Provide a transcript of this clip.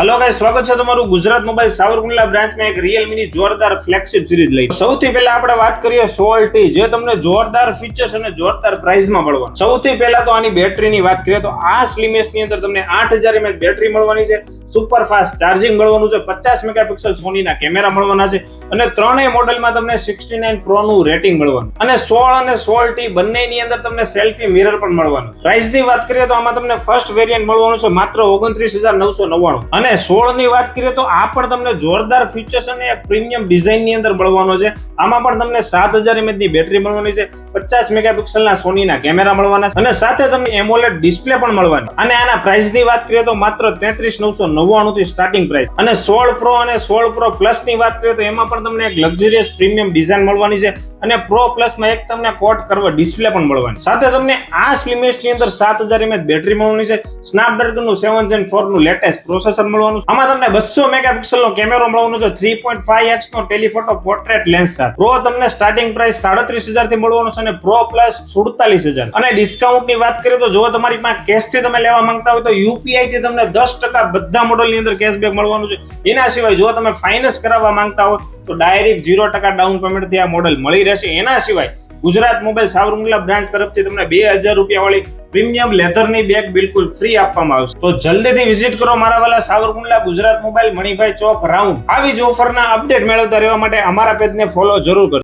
Hello guys, स्वागत છે તમારું ગુજરાત મોબાઈલ સાવરકુંડલા બ્રાન્ચમાં એક Realme ની જોરદાર ફ્લેગશિપ સિરીઝ લઈ. સૌથી પહેલા આપણે વાત કરીએ 16T, જે તમને જોરદાર ફીચર્સ અને જોરદાર પ્રાઇસમાં મળવાનું. સૌથી પહેલા તો આની બેટરીની વાત કરીએ તો આ સ્લિમેસ્ટ ની અંદર તમને 8000 mAh બેટરી મળવાની છે, સુપર ફાસ્ટ ચાર્જિંગ મળવાનું છે, 50 મેગાપિક્સલ સોનીના કેમેરા મળવાના છે અને ત્રણેય મોડેલમાં તમને 69 Pro નું રેટિંગ મળવાનું અને 16 અને 16T બંનેની અંદર તમને સેલ્ફી મિરર પણ મળવાનું. પ્રાઇસની વાત કરીએ તો આમાં તમને ફર્સ્ટ વેરિયન્ટ મળવાનું છે માત્ર 29999 અને 16 ની વાત કરીએ તો આ પણ તમને જોરદાર ફીચર્સ અને પ્રીમિયમ ડિઝાઇન ની અંદર મળવાનો છે. આમાં પણ તમને 7000 mAh ની બેટરી મળવાની છે, 50 મેગાપિક્સલના સોનીના કેમેરા મળવાના છે અને સાથે તમને એમોલેડ ડિસ્પ્લે પણ મળવાની. અને આના પ્રાઇસ ની વાત કરીએ તો માત્ર 33999 થી સ્ટાર્ટિંગ પ્રાઇસ. અને 16 Pro અને 16 Pro Plus ની વાત કરીએ તો એમાં પણ તમને એક લક્ઝરિયસ પ્રીમિયમ ડિઝાઇન મળવાની છે અને Pro Plus માં એક તમને કોટ કર્વ ડિસ્પ્લે પણ મળવાની. સાથે તમને આ સ્લિમેસ્ટ ની અંદર 7000 mAh બેટરી મળવાની છે, સ્નેપડ્રેગન નું 7 Gen 4 નું લેટેસ્ટ પ્રોસેસર મળવાનું. આમાં તમને 200 મેગાપિક્સલ નો કેમેરો મળવાનો છે, 3.5x નો ટેલિફોટો પોર્ટ્રેટ લેન્સ સાથે. Pro તમને સ્ટાર્ટિંગ પ્રાઇસ 37000 થી મળવાનો છે અને Pro Plus 47000. અને ડિસ્કાઉન્ટ ની વાત કરીએ તો જો તમારી પાસે કેશ થી તમે લેવા માંગતા હોય તો UPI થી તમને 10% બધા મોડેલ ની અંદર કેશબેક મળવાનું છે. એના સિવાય જો તમે ફાઇનાન્સ કરાવવા માંગતા હો તો ડાયરેક્ટ 0% ડાઉન પેમેન્ટ થી આ મોડેલ મળી રહેશે. એના સિવાય ગુજરાત મોબાઈલ સાવરકુંડલા બ્રાન્ચ તરફથી તમને 2000 રૂપિયા વાળી પ્રીમિયમ લેધરની બેગ બિલકુલ ફ્રી આપવામાં આવશે. તો જલ્દીથી વિઝિટ કરો મારા વાલા સાવરકુંડલા ગુજરાત મોબાઈલ મણિભાઈ ચોક રાઉન્ડ. આવી જ ઓફરના અપડેટ મેળવતા રહેવા માટે અમારા પેજને ફોલો જરૂર કરો.